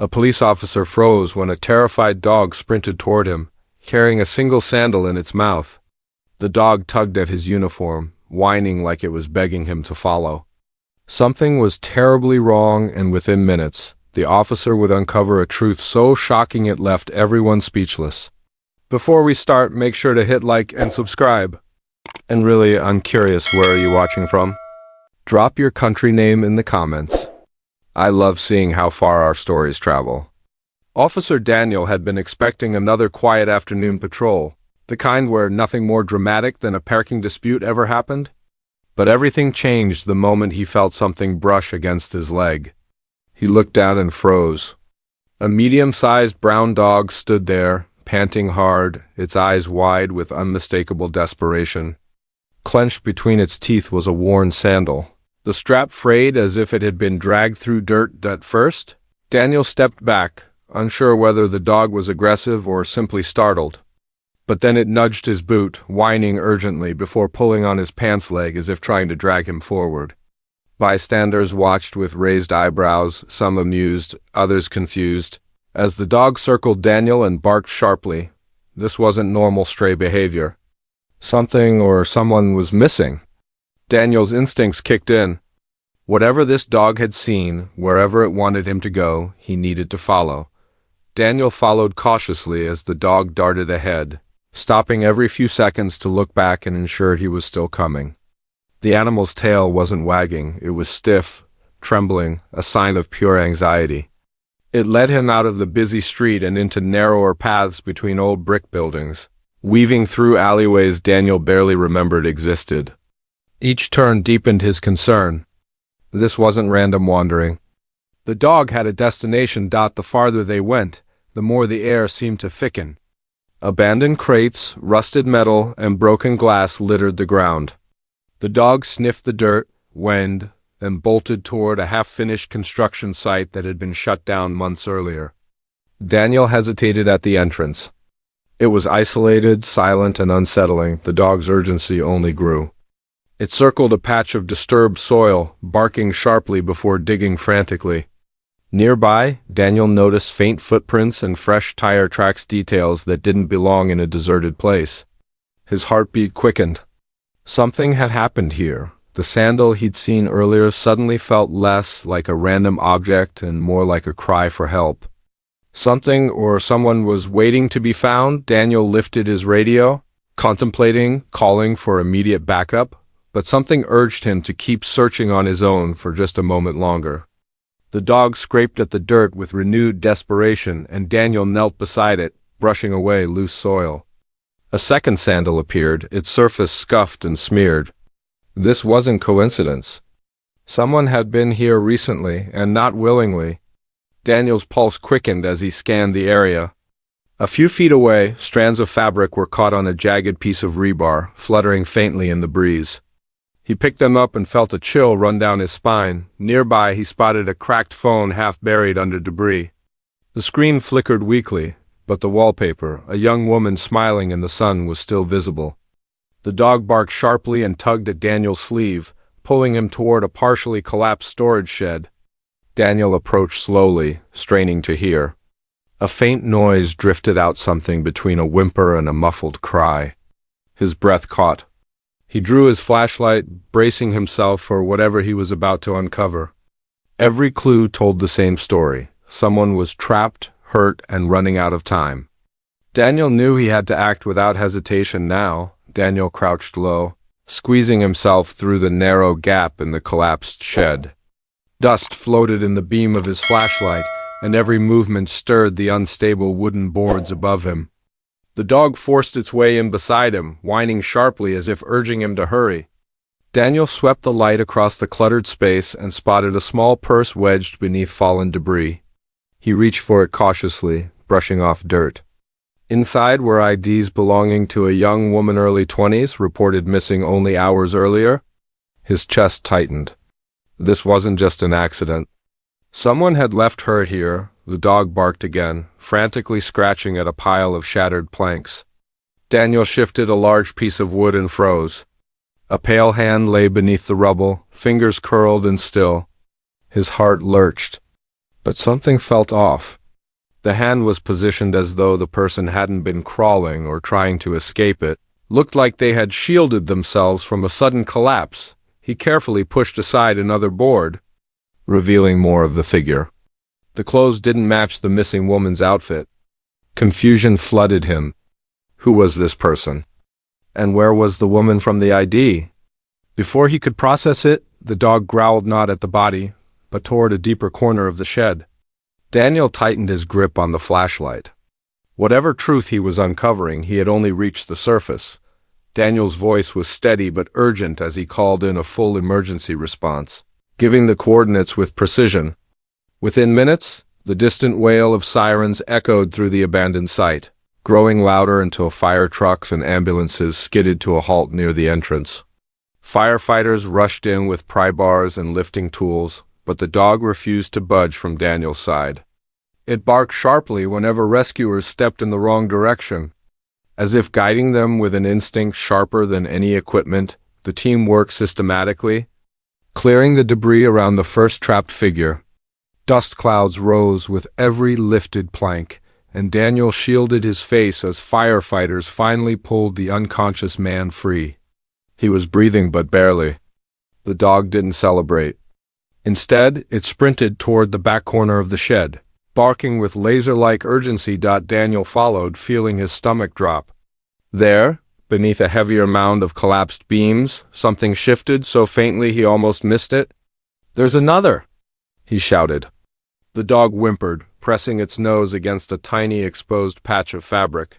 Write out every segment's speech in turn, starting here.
A police officer froze when a terrified dog sprinted toward him, carrying a single sandal in its mouth. The dog tugged at his uniform, whining like it was begging him to follow. Something was terribly wrong, and within minutes, the officer would uncover a truth so shocking it left everyone speechless. Before we start, make sure to hit like and subscribe. And really, I'm curious, where are you watching from? Drop your country name in the comments. I love seeing how far our stories travel. Officer Daniel had been expecting another quiet afternoon patrol, the kind where nothing more dramatic than a parking dispute ever happened. But everything changed the moment he felt something brush against his leg. He looked down and froze. A medium-sized brown dog stood there, panting hard, its eyes wide with unmistakable desperation. Clenched between its teeth was a worn sandal, the strap frayed as if it had been dragged through dirt. At first, Daniel stepped back, unsure whether the dog was aggressive or simply startled. But then it nudged his boot, whining urgently before pulling on his pants leg as if trying to drag him forward. Bystanders watched with raised eyebrows, some amused, others confused, as the dog circled Daniel and barked sharply. This wasn't normal stray behavior. Something or someone was missing. Daniel's instincts kicked in. Whatever this dog had seen, wherever it wanted him to go, he needed to follow. Daniel followed cautiously as the dog darted ahead, stopping every few seconds to look back and ensure he was still coming. The animal's tail wasn't wagging, it was stiff, trembling, a sign of pure anxiety. It led him out of the busy street and into narrower paths between old brick buildings, weaving through alleyways Daniel barely remembered existed. Each turn deepened his concern. This wasn't random wandering. The dog had a destination. The farther they went, the more the air seemed to thicken. Abandoned crates, rusted metal, and broken glass littered the ground. The dog sniffed the dirt, whined, and bolted toward a half-finished construction site that had been shut down months earlier. Daniel hesitated at the entrance. It was isolated, silent, and unsettling. The dog's urgency only grew. It circled a patch of disturbed soil, barking sharply before digging frantically. Nearby, Daniel noticed faint footprints and fresh tire tracks, details that didn't belong in a deserted place. His heartbeat quickened. Something had happened here. The sandal he'd seen earlier suddenly felt less like a random object and more like a cry for help. Something or someone was waiting to be found. Daniel lifted his radio, contemplating, calling for immediate backup, but something urged him to keep searching on his own for just a moment longer. The dog scraped at the dirt with renewed desperation, and Daniel knelt beside it, brushing away loose soil. A second sandal appeared, its surface scuffed and smeared. This wasn't coincidence. Someone had been here recently, and not willingly. Daniel's pulse quickened as he scanned the area. A few feet away, strands of fabric were caught on a jagged piece of rebar, fluttering faintly in the breeze. He picked them up and felt a chill run down his spine. Nearby, he spotted a cracked phone half buried under debris. The screen flickered weakly, but the wallpaper, a young woman smiling in the sun, was still visible. The dog barked sharply and tugged at Daniel's sleeve, pulling him toward a partially collapsed storage shed. Daniel approached slowly, straining to hear. A faint noise drifted out, something between a whimper and a muffled cry. His breath caught. He drew his flashlight, bracing himself for whatever he was about to uncover. Every clue told the same story. Someone was trapped, hurt, and running out of time. Daniel knew he had to act without hesitation now. Daniel crouched low, squeezing himself through the narrow gap in the collapsed shed. Dust floated in the beam of his flashlight, and every movement stirred the unstable wooden boards above him. The dog forced its way in beside him, whining sharply as if urging him to hurry. Daniel swept the light across the cluttered space and spotted a small purse wedged beneath fallen debris. He reached for it cautiously, brushing off dirt. Inside were IDs belonging to a young woman, early 20s, reported missing only hours earlier. His chest tightened. This wasn't just an accident. Someone had left her here. The dog barked again, frantically scratching at a pile of shattered planks. Daniel shifted a large piece of wood and froze. A pale hand lay beneath the rubble, fingers curled and still. His heart lurched. But something felt off. The hand was positioned as though the person hadn't been crawling or trying to escape it. Looked like they had shielded themselves from a sudden collapse. He carefully pushed aside another board, revealing more of the figure. The clothes didn't match the missing woman's outfit. Confusion flooded him. Who was this person? And where was the woman from the ID? Before he could process it, the dog growled not at the body, but toward a deeper corner of the shed. Daniel tightened his grip on the flashlight. Whatever truth he was uncovering, he had only reached the surface. Daniel's voice was steady but urgent as he called in a full emergency response, giving the coordinates with precision. Within minutes, the distant wail of sirens echoed through the abandoned site, growing louder until fire trucks and ambulances skidded to a halt near the entrance. Firefighters rushed in with pry bars and lifting tools, but the dog refused to budge from Daniel's side. It barked sharply whenever rescuers stepped in the wrong direction. As if guiding them with an instinct sharper than any equipment, the team worked systematically, clearing the debris around the first trapped figure. Dust clouds rose with every lifted plank, and Daniel shielded his face as firefighters finally pulled the unconscious man free. He was breathing but barely. The dog didn't celebrate. Instead, it sprinted toward the back corner of the shed, barking with laser-like urgency. Daniel followed, feeling his stomach drop. There, beneath a heavier mound of collapsed beams, something shifted so faintly he almost missed it. "There's another!" he shouted. The dog whimpered, pressing its nose against a tiny exposed patch of fabric.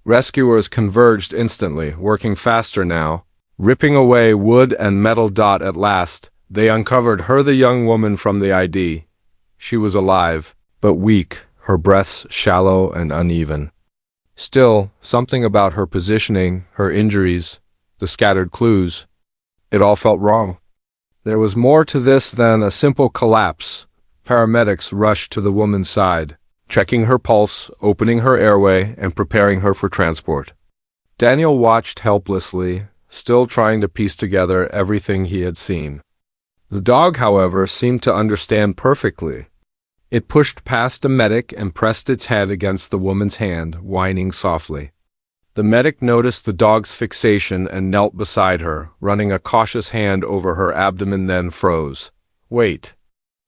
Rescuers converged instantly, working faster now, ripping away wood and metal. At last, they uncovered her, the young woman from the ID. She was alive, but weak, her breaths shallow and uneven. Still, something about her positioning, her injuries, the scattered clues, it all felt wrong. There was more to this than a simple collapse. Paramedics rushed to the woman's side, checking her pulse, opening her airway, and preparing her for transport. Daniel watched helplessly, still trying to piece together everything he had seen. The dog, however, seemed to understand perfectly. It pushed past a medic and pressed its head against the woman's hand, whining softly. The medic noticed the dog's fixation and knelt beside her, running a cautious hand over her abdomen, then froze. "Wait.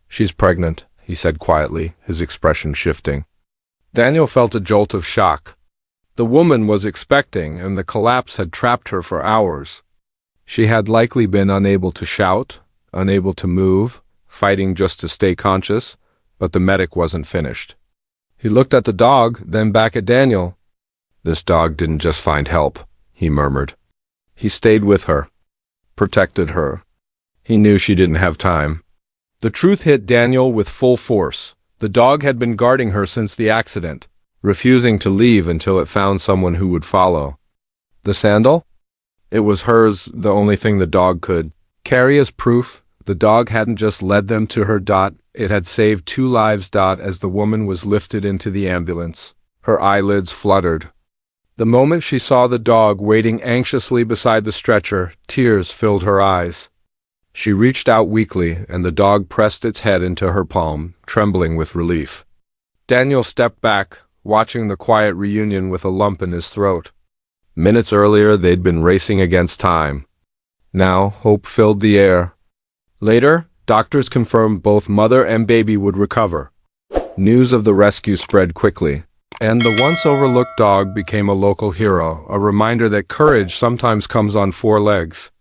She's pregnant," he said quietly, his expression shifting. Daniel felt a jolt of shock. The woman was expecting, and the collapse had trapped her for hours. She had likely been unable to shout, unable to move, fighting just to stay conscious, but the medic wasn't finished. He looked at the dog, then back at Daniel. "This dog didn't just find help," he murmured. He stayed with her, protected her. He knew she didn't have time. The truth hit Daniel with full force. The dog had been guarding her since the accident, refusing to leave until it found someone who would follow. The sandal? It was hers, the only thing the dog could carry as proof. The dog hadn't just led them to her. It had saved 2 lives. As the woman was lifted into the ambulance, her eyelids fluttered. The moment she saw the dog waiting anxiously beside the stretcher, tears filled her eyes. She reached out weakly, and the dog pressed its head into her palm, trembling with relief. Daniel stepped back, watching the quiet reunion with a lump in his throat. Minutes earlier, they'd been racing against time. Now, hope filled the air. Later, doctors confirmed both mother and baby would recover. News of the rescue spread quickly, and the once overlooked dog became a local hero, a reminder that courage sometimes comes on 4 legs.